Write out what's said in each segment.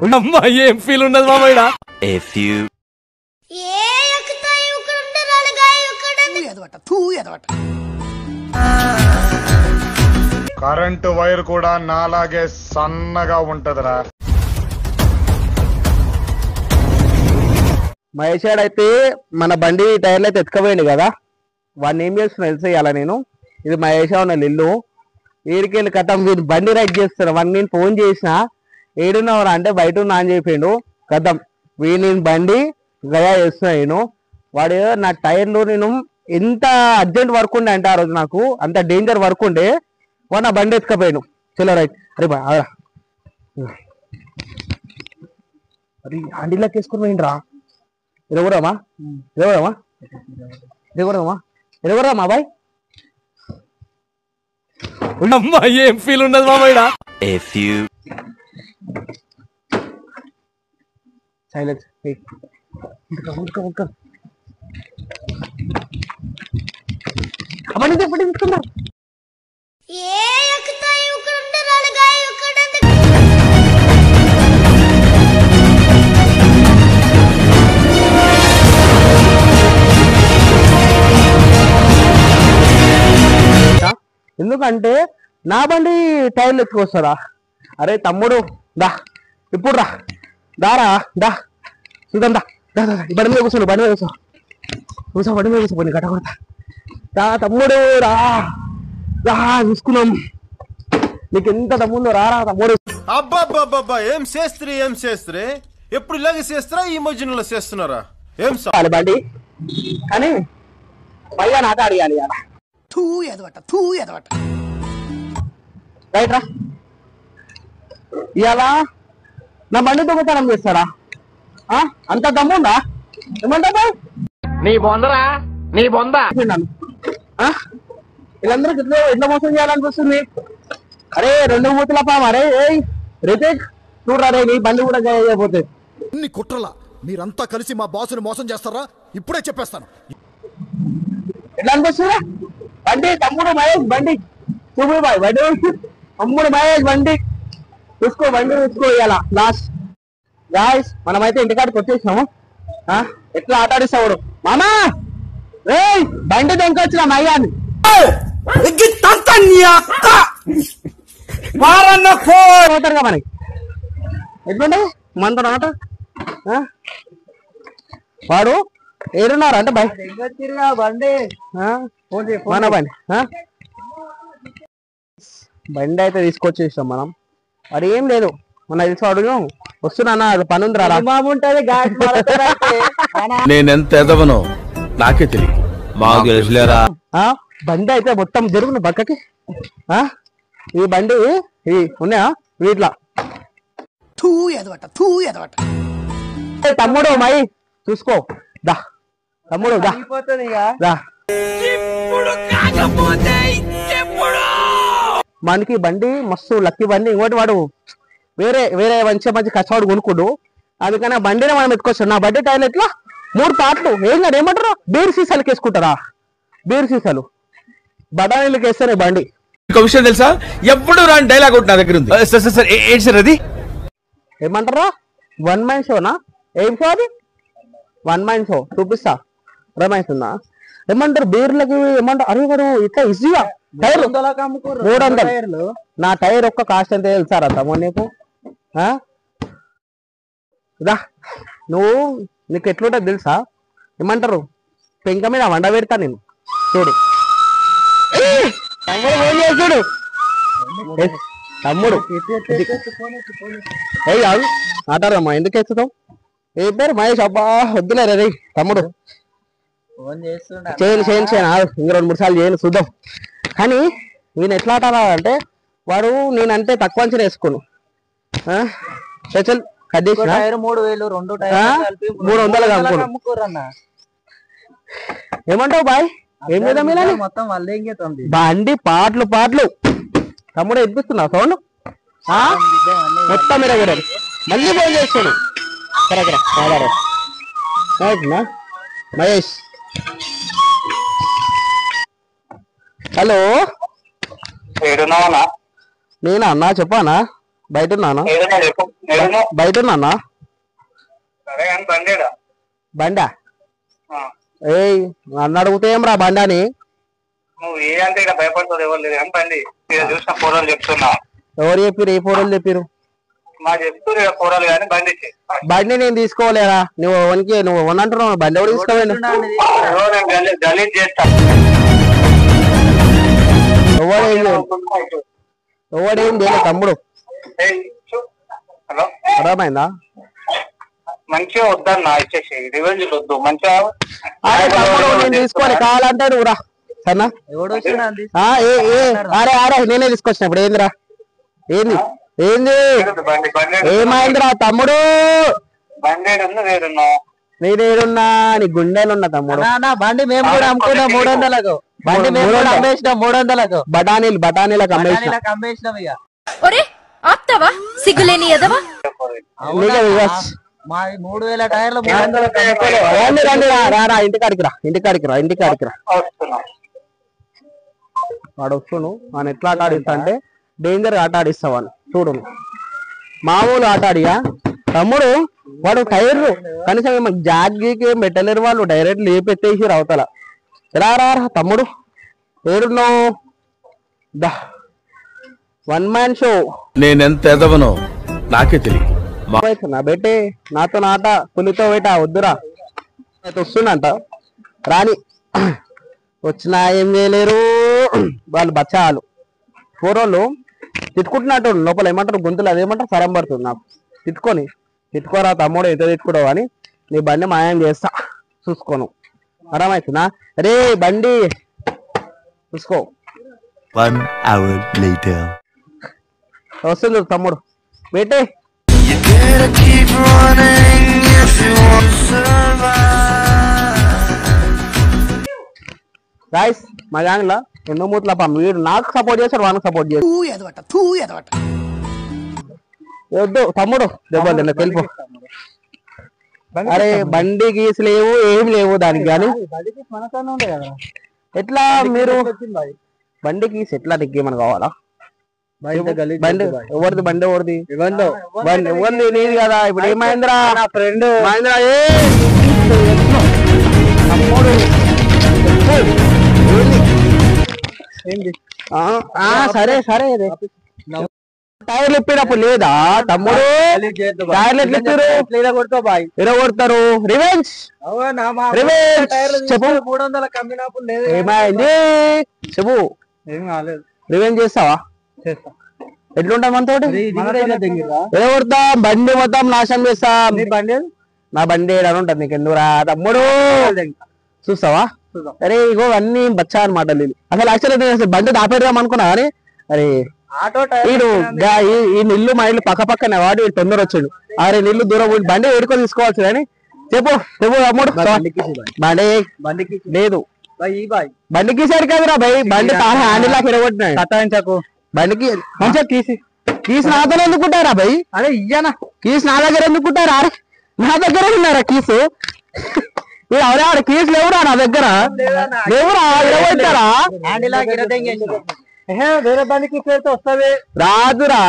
అమ్మా ఏం ఫీల్ ఉండదు మామయ్య. కరెంటు వైర్ కూడా నాలాగే సన్నగా ఉంటదిరా. మహేష్ అయితే మన బండి టైర్లు అయితే ఎత్తుకపోయింది కదా, వాడిని ఏం చేస్తున్నా తెలిసేయాల నేను. ఇది మహేష్ ఉన్న ఇల్లు. ఏడికెళ్ళి కథం వీడు బండి రైడ్ చేస్తున్నా. వాడిని నేను ఫోన్ చేసిన, ఏడున్నవరా అంటే బయట ఉన్నా అని చెప్పిండు. కథం వీడు నేను బండి గయా చేస్తున్నా నేను. వాడు నా టైర్లు నేను ఎంత అర్జెంట్ వర్క్ ఉండే అంటే ఆ రోజు నాకు అంత డేంజర్ వర్క్ ఉండే, వాడు నా బండి ఎత్తుకపోయాను. చలో రైట్. అరే బా అరే అండిలోకి వేసుకుని పోయిండ్రా. ఎరగొడమా ఎరగొడమా ఎరగొడమా ఎరగొడమా బాయ్. అమ్మా ఏం ఫీల్ ఉండదు మామయ్య. సైలెన్స్. అవన్నీ ఎప్పుడు తీసుకున్నా ఎందుకంటే నా బండి టైర్లు ఎత్తుకొస్తారా. అరే తమ్ముడు దా ఇప్పుడు రా దారా దా చూద్దాం దా బండి మీద కూర్చోండి. బండి మీద కూర్చో బండి మీద కూర్చోండి గట్ట కొడతా. దా తమ్ముడు రా రా చూసుకున్నాం. నీకు ఎంత తమ్ముడు రారా తమ్ముడు. అబ్బాబ్బాబ్బా ఏం చేస్త్రీ ఎప్పుడు ఇలాగే చేస్తారా ఈ మధ్యలో చేస్తున్నారా ఏం బండి కానీ పైగా నాట అడిగాలి రైట్ రా. ఇవాళ నా బండి దొంగతనం చేస్తారా? అంత దమ్ముందా? ఏమంటావు నీ బొందరా నీ బొంద. వీళ్ళందరూ ఎట్లా మోసం చేయాలనిపిస్తుంది. అరే 2 మూతుల పాము. అరే రితిక్ చూడరా రే నీ బండి కూడా చేయబోతే ఇన్ని కుట్రలా మీరంతా కలిసి మా బాసుని మోసం చేస్తారా? ఇప్పుడే చెప్పేస్తాను. ఎట్లా అనిపిస్తుందా బండి? తమ్ముడు మహేష్ బండి చూపు బాయ్ బండి తమ్ముడు మహేష్ బండి చూసుకో బండి చూసుకో. ఇవాళ లాస్ట్ గాయ్స్ మనమైతే ఇంటికాడికి వచ్చేసినాము. ఎట్లా ఆటాడిస్తాడు మామా రే బండి దొంకొచ్చిన మయ్యాన్ని పోతారుగా మనకి ఎట్లుండే మనతో ఆట. వాడు ఏడున్నారు అంటే బండి మన బండి బండి అయితే తీసుకొచ్చేసాం మనం. వాడు ఏం లేదు మన తెలిసి వాడు వస్తున్నా పని ఉంది రా ఉంటుంది. నేనెంత ఎదవనో నాకే తెలియదు. మాకు తెలుసులేరా. బండి అయితే మొత్తం జరుగును పక్కకి. ఈ బండి ఇవి ఉన్నాయా వీటిలా తమ్ముడు మై చూసుకో దా తమ్ముడు దా. మనకి బండి మస్తు లక్కీ బండి. ఇంకోటి వాడు వేరే వేరే మంచి కష్టవాడు కొనుక్కోడు. అందుకని ఆ బండిని మనం ఎత్తుకొచ్చాం. నా బండి టైర్లు ఎట్లా 3 పాటలు ఏం కాదు. ఏమంటారు బీర్ సీసాలకి వేసుకుంటారా? బీర్ సీసాలు బఠానీలకి వేస్తారే బండి. విషయం తెలుసా? ఎప్పుడు రాని డైలాగ్ ఒకటి నా దగ్గర ఉంది. సార్ ఏంటి సార్ అది? ఏమంటారా 1 మ్యాన్ షోనా? ఏం షో అది? 1 మ్యాన్ షో చూపిస్తా. రమేష్ ఉందా ఏమంటారు బీర్లకి ఏమంటారు? అరే వాడు ఇట్లా ఈజీగా టైర్ 300. నా టైర్ ఒక్క కాస్ట్ ఎంత తెలుసారా తమ్ముడు నీకు? రా నువ్వు నీకు ఎట్లుంటుంది తెలుసా? ఏమంటారు పెంక మీద వండ పెడతా నేను. చూడు తమ్ముడు ఫోన్ చేస్తుడు. తమ్ముడు ఏ కాదు మాట్లాడమ్మా. ఎందుకు ఎత్తుతావు? ఏ పేరు మహేష్. అబ్బా వద్దులే రే తమ్ముడు చేయను ఇంక 2-3 సార్లు చేయను చూద్దాం. కానీ నేను ఎట్లా ఆటాలంటే వాడు నేనంటే తక్కువ అంచనా వేసుకోను. స్పెషల్ కట్ చేసిన 300 అనుకోను. ఏమంటావు బాయ్? ఏం చేద్దాం ఇలా బండి పాటలు తమ్ముడు ఎత్తిస్తున్నా సౌండ్ మొత్తం మీరు మళ్ళీ ఫోన్ చేస్తాను. మహేష్ హలో నేనా అన్నా చెప్పానా? బయట ఉన్నానా బయట ఉన్నానా బండా ఏయ్ నన్ను అడిగితే ఏం రా బండాని నువ్వు ఏ అంటే ఇక్కడ భయపడుతుంది ఎవరు లేదు కానీ బండి చూసిన పూర్వాలు చెప్తున్నా ఎవరు చెప్పిరు ఏ పూరలు చెప్పిరు మా చెప్తున్నారు పూర్వాలు కానీ బండి నేను తీసుకోలేరా నువ్వు వనికి నువ్వు వనంటున్నావు బండి ఎవరు తీసుకోవాలి గలీజ్ చేస్తా ఎవడేం చేయలే తమ్ముడు హలో అర్థమైందా మంచిగా వద్దన్నా ఇచ్చేసి రివెంజ్ వద్దు మంచిగా నేను తీసుకోవాలి కావాలంటే నువ్వు రా సన్నా అరే అరే నేనే తీసుకొచ్చిన ఇప్పుడు ఏందిరా ఏంది ఏంది ఏమైందిరా తమ్ముడు నేనేడున్నా నీ గుండెలున్నా తమ్ముడు బండి మేము కూడా అమ్ముకున్నాం 300లకు బండి మేము కూడా అమ్మేసినాం 300లకు బఠానీలకు అమ్మేసినాం ఇక ఆప్తావా సిగ్గులేని ఎదవా మా 3000 టైర్లు ఇంటికాడికి రా వాడు వస్తును ఆయన ఎట్లా ఆట ఆడిస్తా అంటే డేంజర్ ఆట ఆడిస్తావాను చూడు మామూలు ఆట ఆడియా తమ్ముడు వాడు టైర్లు కనీసం ఏమో జాగ్కి ఏం పెట్టలేరు వాళ్ళు డైరెక్ట్ లేపెత్తేసి అవతల రా తమ్ముడు ఏడున్నావు దా వన్ మ్యాన్ షో నేనెంత ఎదవనో నాకే తెలియదు నా బెట్టే నాతో నాట పులితో వేట వద్దురా వస్తుండంట రాని వచ్చినా ఏం చేయలేరు వాళ్ళు బచ్చాలు పూర్వలు తిట్టుకుంటున్నట్టు లోపల ఏమంటారు గొంతులు అదేమంటారు సరం పడుతుంది నాకు తిట్టుకోరా తమ్ముడు ఎంత తిట్టుకోవడం అని నీ బండి మాయం చేస్తా చూసుకోను అర్థమవుతుందా రే బండి చూసుకో 1 hour later వస్తుంది తమ్ముడు పెట్టే గాయ్స్ మా గ్యాంగ్ లో ఎన్నో మూతల వీడు నాకు సపోర్ట్ చేస్తాడు వానికి సపోర్ట్ చేస్తాడు వద్దు తమ్ముడు దెబ్బలు తెలుపు అరే బండి గీసి లేవు ఏం లేవు దానికి కానీ ఎట్లా మీరు బండి గీసి ఎట్లా నీకేమని కావాలా బండి ఎవరిది బండి ఎవరిది ఎవరిది నీది కదా ఇప్పుడు ఏమైందిరా నా ఫ్రెండ్ మహేంద్ర సరే సరే టైర్లు ఇప్పినప్పుడు లేదా తమ్ముడు టైర్లు ఎట్లా కొడతారు రివెంజ్ చెప్పు 300లకు అమ్మినప్పుడు లేదు ఏమైంది చెప్పు ఏం కాలేదు రివెంజ్ చేస్తావా ఎట్లుంటా మనతో ఎలా కొడతా బండి మొత్తం నాశనం చేస్తా నా బండి అని ఉంటది నీకు ఎందుకురా తమ్ముడు చూస్తావా అరే ఇగో అన్ని బచ్చా అనమాట అసలు యాక్చువల్లీ అసలు బండి దాపేద్దాం అనుకున్నా కానీ అరే వీడు ఈ నిల్లు మా ఇల్లు పక్క పక్కనే వాడు వీడు తొందర వచ్చాడు అరే నిల్లు దూరం బండి ఏడుకొని తీసుకోవచ్చు కానీ చెప్పు తమ్ముడు బండికి లేదు బండికి సరి కదరా భయ్ బండి హ్యాండిల్ లాగా ఎరగొట్టినాయి సతాయించకు బండికి మంచిగా కీస్ నాతో ఎందుకుంటారా భయ్ అరే ఇయ్యనా కీస్ నా దగ్గర ఎందుకుంటారా అరే నా దగ్గర ఉన్నారా కీసు ఎవరే ఆడ కీస్ లేవురా నా దగ్గర లేవురా ఎరగొట్టారా వేరే బండికి వస్తావే రాదురా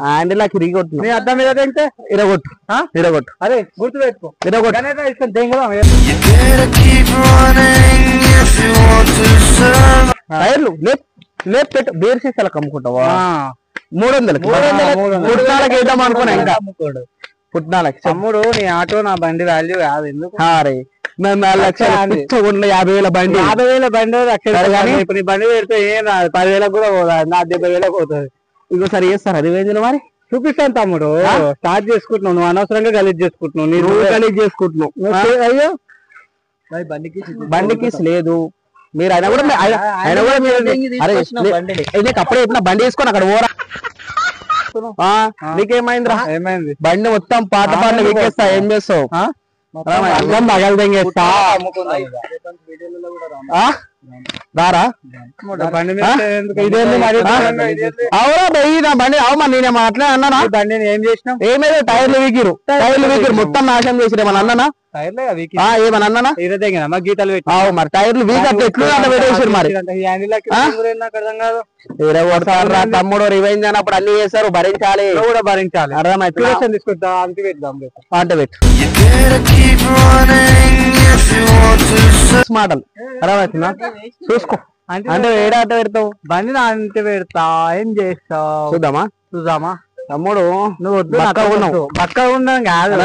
హ్యాండిలాకి ఇరిగొట్టు అర్థం ఇరగంటే ఇరగొట్టు అరే గుర్తు పెట్టుకో ఇరగొట్టు టైర్లు లేపు పెట్టు బేర్ సీసాలకు అమ్ముకుంటావా 300 పుట్నాలకి వేద్దాం అనుకున్నా ఇంకా పుట్నాలకి తమ్ముడు నీ ఆటో నా బండి వాల్యూ కాదు ఎందుకు 50,000 బండి 50,000 బండి ఇప్పుడు నీ బండి పెడితే ఏం 10,000 కూడా పోదా నా 70,000 పోతుంది ఇంకోసారి చేస్తారా రివెంజ్ మరి చూపిస్తాను తమ్ముడు స్టార్ట్ చేసుకుంటున్నావు నువ్వు అనవసరంగా గలీజ్ చేసుకుంటున్నావు నువ్వు గలీజ్ చేసుకుంటున్నావు అయ్యో బండికి లేదు మీరు అయినా కూడా నీకు అప్పుడే చెప్పిన బండి వేసుకొని అక్కడ ఓరా నీకేమైందిరా ఏమైంది బండి మొత్తం పాట పాటలు వీకేస్తా ఏం చేస్తావు పగలదెంగేస్తా రారా అవునా బయ్యి నా బండి అవుమా నేను అట్లే అన్నానా బండి ఏం చేసినా ఏమైనా టైర్లు వీకిరు మొత్తం నాశనం చేసిరు ఏమన్నా అన్నానా ఏమని అన్నా గీతలు పెట్టి మరి టైర్లు వీక్ అట్లా ఎట్లు పెట్టేసారు మరి కొడతారా తమ్ముడు రివైంజ్ అన్నప్పుడు అన్ని చేస్తారు భరించాలి కూడా భరించాలి అర్థమైతే తీసుకొద్దాం అంతే పెడదాం పాట పెట్టు మాటలు అర్థమవుతుందా చూసుకో అంటే ఏడాట పెడతావు బండి నా అంతే పెడతా ఏం చేస్తావు చూద్దామా తమ్ముడు నువ్వు వద్దు పక్క ఉన్నాం కాదు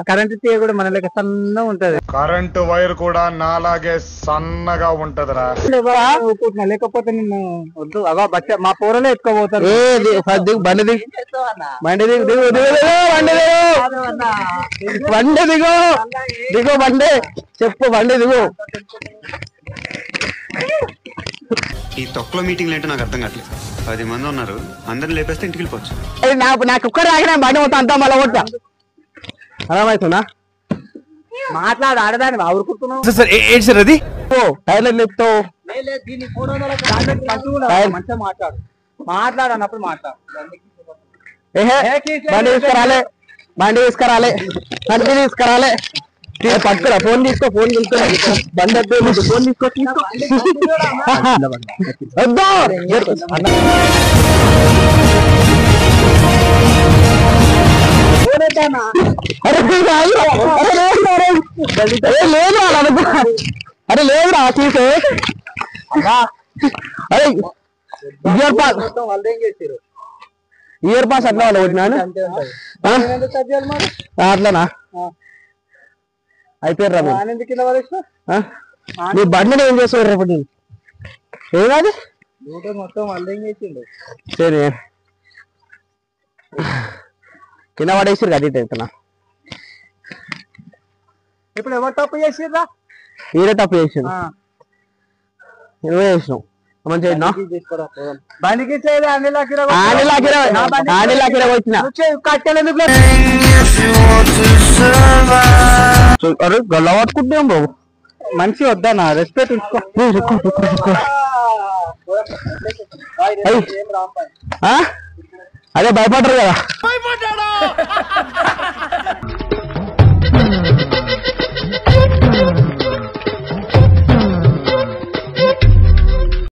కరెంట్ తీయ కూడా మన లెక్క సన్నగా ఉంటది కరెంటు వైర్ కూడా నాలాగే సన్నగా ఉంటదిరా లేకపోతే నిన్ను వద్దు అగో మా పూరలో ఎత్తుకోబోతారు బండి దిగు బండి దిగు దిగు బండి దిగు దిగు బండి చెప్పు బండి దిగు ఈ తొక్కలో మీటింగ్లు ఏంటో నాకు అర్థం కావట్లేదు 10 మంది ఉన్నారు అందరిని లేపేస్తే ఇంటికి వెళ్ళిపోవచ్చు నాకు ఒక్కడే ఆగిన బండి మొత్తం అంతా మళ్ళీ కొట్టా అర్థమవుతుందా మాట్లాడు ఆడదాన్ని ఊరుకుంటున్నావు సార్ ఏంటి సార్ అది టైర్లు లేపుతావు మంచిగా మాట్లాడు అన్నప్పుడు మాట్లాడు బండి తీసుకురాలే బండి తీసుకురాలే పట్టుకురా ఫోన్ తీసుకో బండి ఫోన్ తీసుకో అరే లేదురా తీసే అరే ఇయర్ పాస్ అట్లా వాళ్ళు కొట్టినాను అట్లానా అయిపోయారు నీ బండిని ఏం చేస్తావు రేపు నేను ఏది మొత్తం సరే కింద పడేసారు కదా ఇట్లా ఇప్పుడు ఎవరు తప్పు చేసిర్రా మీరే తప్పు చేసాను నువ్వే చేసినావు మంచిగా బండికి వచ్చిన అరే గల్ల పట్టుకుంటాం బాబు మంచి వద్దన్నా రెస్పెక్ట్ ఉంచుకో అదే భయపడరు కదా